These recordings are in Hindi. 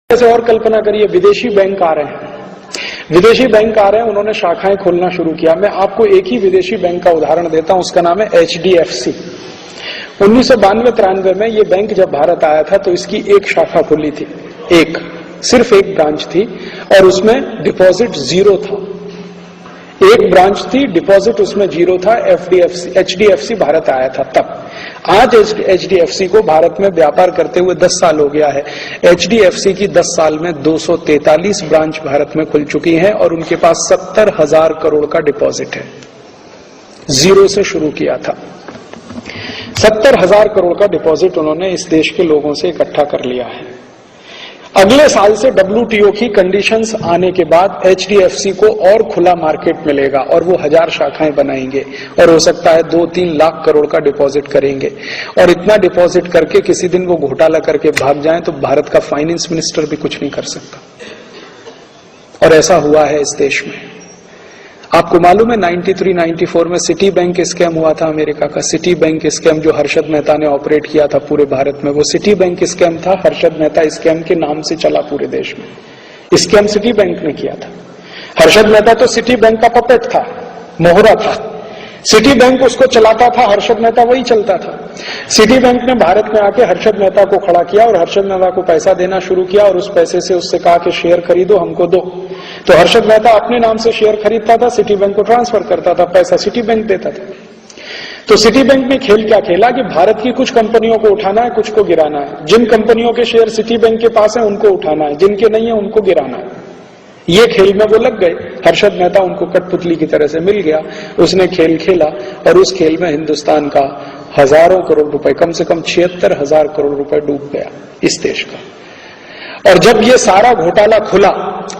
ऐसे और कल्पना करिए, विदेशी बैंक आ रहे हैं, विदेशी बैंक आ रहे हैं, उन्होंने शाखाएं खोलना शुरू किया। मैं आपको एक ही विदेशी बैंक का उदाहरण देता हूं, उसका नाम है HDFC। 1992-93 में ये बैंक जब भारत आया था तो इसकी एक शाखा खुली थी, सिर्फ एक ब्रांच थी, और उसमें डिपॉजिट जीरो था। एक ब्रांच थी, डिपॉजिट उसमें जीरो था। HDFC भारत आया था तब। आज HDFC को भारत में व्यापार करते हुए 10 साल हो गया है। HDFC की 10 साल में 243 ब्रांच भारत में खुल चुकी हैं और उनके पास 70,000 करोड़ का डिपॉजिट है। जीरो से शुरू किया था। 70,000 करोड़ का डिपॉजिट उन्होंने इस देश के लोगों से इकट्ठा कर लिया है। अगले साल से WTO की कंडीशंस आने के बाद HDFC को और खुला मार्केट मिलेगा और वो 1000 शाखाएं बनाएंगे और हो सकता है 2-3 लाख करोड़ का डिपॉजिट करेंगे। और इतना डिपॉजिट करके किसी दिन वो घोटाला करके भाग जाएं तो भारत का फाइनेंस मिनिस्टर भी कुछ नहीं कर सकता। और ऐसा हुआ है इस देश में। आपको मालूम है 93-94 में सिटी बैंक स्कैम हुआ था अमेरिका का। सिटी बैंक स्कैम जो हर्षद मेहता ने ऑपरेट किया था पूरे भारत में, वो सिटी बैंक स्कैम था। हर्षद मेहता स्कैम के नाम से चला पूरे देश में। स्कैम सिटी बैंक ने किया था। हर्षद मेहता तो सिटी बैंक का पपेट था, मोहरा था। सिटी बैंक उसको चलाता था, हर्षद मेहता वही चलता था। सिटी बैंक ने भारत में आके हर्षद मेहता को खड़ा किया और हर्षद मेहता को पैसा देना शुरू किया और उस पैसे से उससे कहा कि शेयर खरीदो, हमको दो। तो हर्षद मेहता अपने नाम से शेयर खरीदता था, सिटी बैंक को ट्रांसफर करता था, पैसा सिटी बैंक देता था। तो सिटी बैंक ने खेल क्या खेला कि भारत की कुछ कंपनियों को उठाना है, कुछ को गिराना है। जिन कंपनियों के शेयर सिटी बैंक के पास है उनको उठाना है, जिनके नहीं है उनको गिराना है। ये खेल में वो लग गए। हर्षद मेहता उनको कठपुतली की तरह से मिल गया। उसने खेल खेला और उस खेल में हिंदुस्तान का हजारों करोड़ रुपए, कम से कम 76,000 करोड़ रुपए डूब गया इस देश का। और जब ये सारा घोटाला खुला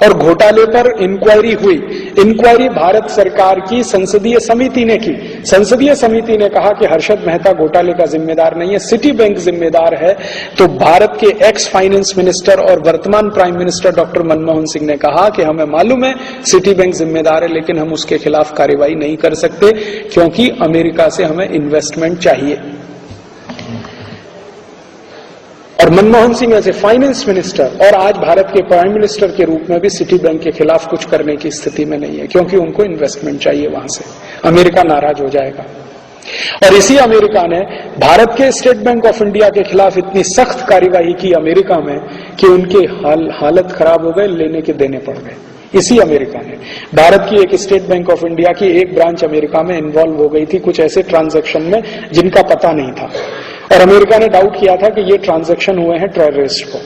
और घोटाले पर इंक्वायरी हुई, इंक्वायरी भारत सरकार की संसदीय समिति ने की। संसदीय समिति ने कहा कि हर्षद मेहता घोटाले का जिम्मेदार नहीं है, सिटी बैंक जिम्मेदार है। तो भारत के एक्स फाइनेंस मिनिस्टर और वर्तमान prime minister doctor Manmohan Singh ने कहा कि हमें मालूम है सिटी बैंक जिम्मेदार है, लेकिन हम उसके खिलाफ कार्रवाई नहीं कर सकते क्योंकि अमेरिका से हमें इन्वेस्टमेंट चाहिए। और मनमोहन सिंह ऐसे फाइनेंस मिनिस्टर और आज भारत के प्राइम मिनिस्टर के रूप में भी सिटी बैंक के खिलाफ कुछ करने की स्थिति में नहीं है, क्योंकि उनको इन्वेस्टमेंट चाहिए वहां से। अमेरिका नाराज हो जाएगा। और इसी अमेरिका ने भारत के स्टेट बैंक ऑफ इंडिया के खिलाफ इतनी सख्त कार्यवाही की अमेरिका में कि उनके हालत खराब हो गए, लेने के देने पड़ गए। इसी अमेरिका ने भारत की एक स्टेट बैंक ऑफ इंडिया की एक ब्रांच अमेरिका में इन्वॉल्व हो गई थी कुछ ऐसे ट्रांजैक्शन में जिनका पता नहीं था, और अमेरिका ने डाउट किया था कि ये ट्रांजैक्शन हुए हैं टेररिस्ट को।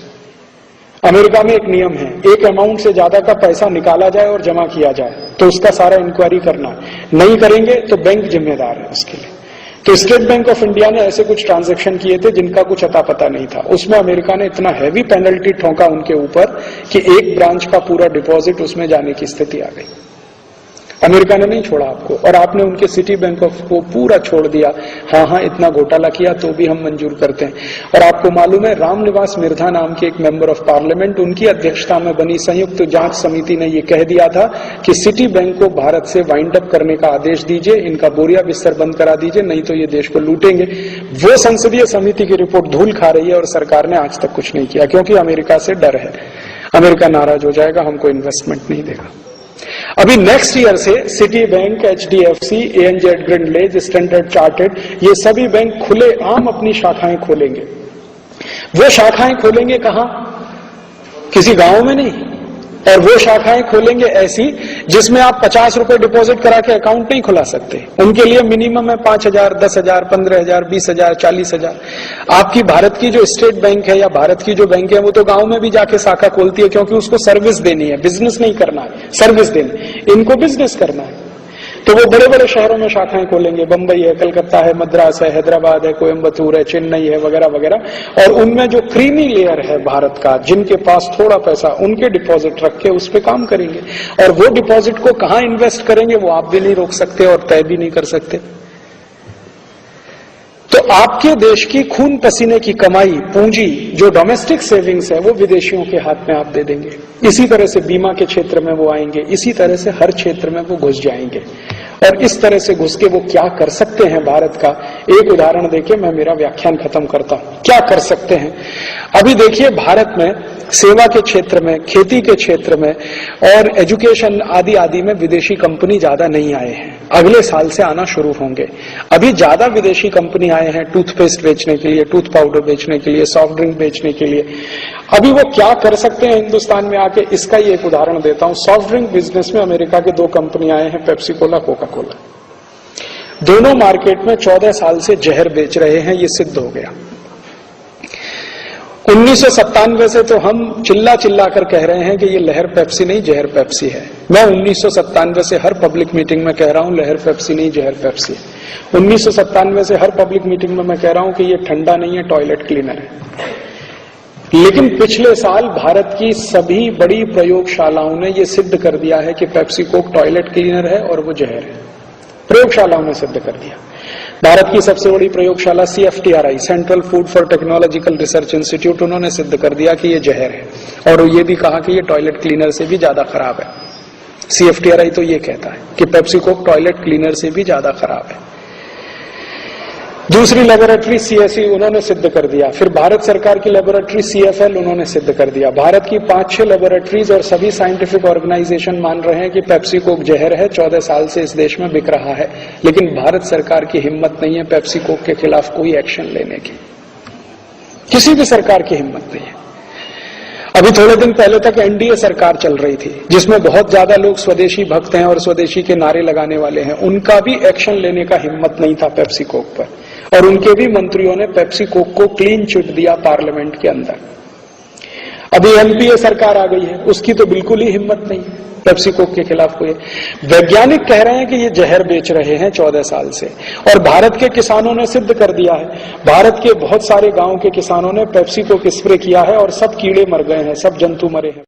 अमेरिका में एक नियम है, एक अमाउंट से ज्यादा का पैसा निकाला जाए और जमा किया जाए तो उसका सारा इंक्वायरी करना, नहीं करेंगे तो बैंक जिम्मेदार है उसके लिए। तो स्टेट बैंक ऑफ इंडिया ने ऐसे कुछ ट्रांजैक्शन किए थे जिनका कुछ अता पता नहीं था। उसमें अमेरिका ने इतना हैवी पेनल्टी ठोका उनके ऊपर कि एक ब्रांच का पूरा डिपॉजिट उसमें जाने की स्थिति आ गई। अमेरिका ने नहीं छोड़ा आपको, और आपने उनके सिटी बैंक ऑफ को पूरा छोड़ दिया। हाँ, इतना घोटाला किया तो भी हम मंजूर करते हैं। और आपको मालूम है रामनिवास मिर्धा नाम के एक मेंबर ऑफ पार्लियामेंट, उनकी अध्यक्षता में बनी संयुक्त जांच समिति ने यह कह दिया था कि सिटी बैंक को भारत से वाइंड अप करने का आदेश दीजिए, इनका बोरिया बिस्तर बंद करा दीजिए, नहीं तो ये देश को लूटेंगे। वो संसदीय समिति की रिपोर्ट धूल खा रही है और सरकार ने आज तक कुछ नहीं किया, क्योंकि अमेरिका से डर है। अमेरिका नाराज हो जाएगा, हमको इन्वेस्टमेंट नहीं देगा। अभी नेक्स्ट ईयर से city bank, HDFC, ANZ Grindlays, standard chartered, ये सभी बैंक खुले आम अपनी शाखाएं खोलेंगे। वो शाखाएं खोलेंगे कहां? किसी गांव में नहीं। और वो शाखाएं खोलेंगे ऐसी जिसमें आप 50 रुपए डिपॉजिट करा के अकाउंट नहीं खुला सकते। उनके लिए मिनिमम है 5,000, 10,000, 15,000, 20,000, 40,000। आपकी भारत की जो स्टेट बैंक है या भारत की जो बैंक है वो तो गांव में भी जाके शाखा खोलती है, क्योंकि उसको सर्विस देनी है, बिजनेस नहीं करना है, सर्विस देनी। इनको बिजनेस करना है तो वो बड़े बड़े शहरों में शाखाएं खोलेंगे। बंबई है, कलकत्ता है, मद्रास है, हैदराबाद है, कोयम्बतूर है, चेन्नई है, वगैरह वगैरह। और उनमें जो क्रीमी लेयर है भारत का, जिनके पास थोड़ा पैसा, उनके डिपॉजिट रख के उस पर काम करेंगे। और वो डिपॉजिट को कहां इन्वेस्ट करेंगे वो आप भी नहीं रोक सकते और तय भी नहीं कर सकते। तो आपके देश की खून पसीने की कमाई, पूंजी, जो डोमेस्टिक सेविंग्स है, वो विदेशियों के हाथ में आप दे देंगे। इसी तरह से बीमा के क्षेत्र में वो आएंगे, इसी तरह से हर क्षेत्र में वो घुस जाएंगे। और इस तरह से घुस के वो क्या कर सकते हैं भारत का, एक उदाहरण देके मैं मेरा व्याख्यान खत्म करता हूं। क्या कर सकते हैं? अभी देखिए, भारत में सेवा के क्षेत्र में, खेती के क्षेत्र में और एजुकेशन आदि आदि में विदेशी कंपनी ज्यादा नहीं आए हैं। अगले साल से आना शुरू होंगे। अभी ज्यादा विदेशी कंपनी आए हैं टूथपेस्ट बेचने के लिए, टूथ पाउडर बेचने के लिए, सॉफ्ट ड्रिंक बेचने के लिए। अभी वो क्या कर सकते हैं हिंदुस्तान में आके, इसका ही एक उदाहरण देता हूं। सॉफ्ट ड्रिंक बिजनेस में अमेरिका के 2 कंपनी आए हैं, पेप्सी कोला, कोका कोला। दोनों मार्केट में 14 साल से जहर बेच रहे हैं, ये सिद्ध हो गया। 1997 से तो हम चिल्ला चिल्ला कर कह रहे हैं कि ये लहर पेप्सी नहीं, जहर पेप्सी है। मैं 1997 से हर पब्लिक मीटिंग में कह रहा हूं लहर पेप्सी नहीं, जहर पेप्सी है। 1997 से हर पब्लिक मीटिंग में मैं कह रहा हूं कि ये ठंडा नहीं है, टॉयलेट क्लीनर है। लेकिन पिछले साल भारत की सभी बड़ी प्रयोगशालाओं ने यह सिद्ध कर दिया है कि पेप्सी कोक टॉयलेट क्लीनर है और वो जहर है। प्रयोगशालाओं ने सिद्ध कर दिया। भारत की सबसे बड़ी प्रयोगशाला CFTRI, central food for technological research institute, उन्होंने सिद्ध कर दिया कि ये जहर है और ये भी कहा कि ये टॉयलेट क्लीनर से भी ज्यादा खराब है। CFTRI तो ये कहता है कि पेप्सी कोक टॉयलेट क्लीनर से भी ज्यादा खराब है। दूसरी लेबोरेटरी CSE, उन्होंने सिद्ध कर दिया। फिर भारत सरकार की लेबोरेटरी CFL, उन्होंने सिद्ध कर दिया। भारत की 5-6 लेबोरेटरीज और सभी साइंटिफिक ऑर्गेनाइजेशन मान रहे हैं कि पेप्सी कोक जहर है, 14 साल से इस देश में बिक रहा है। लेकिन भारत सरकार की हिम्मत नहीं है पेप्सी कोक के खिलाफ कोई एक्शन लेने की। किसी भी सरकार की हिम्मत नहीं है। अभी थोड़े दिन पहले तक NDA सरकार चल रही थी, जिसमें बहुत ज्यादा लोग स्वदेशी भक्त हैं और स्वदेशी के नारे लगाने वाले हैं। उनका भी एक्शन लेने का हिम्मत नहीं था पेप्सी कोक पर, और उनके भी मंत्रियों ने पेप्सी कोक को क्लीन चिट दिया पार्लियामेंट के अंदर। अभी NPA सरकार आ गई है, उसकी तो बिल्कुल ही हिम्मत नहीं है पेप्सी कोक के खिलाफ कोई। वैज्ञानिक कह रहे हैं कि ये जहर बेच रहे हैं 14 साल से, और भारत के किसानों ने सिद्ध कर दिया है। भारत के बहुत सारे गांव के किसानों ने पेप्सी कोक स्प्रे किया है और सब कीड़े मर गए हैं, सब जंतु मरे हैं।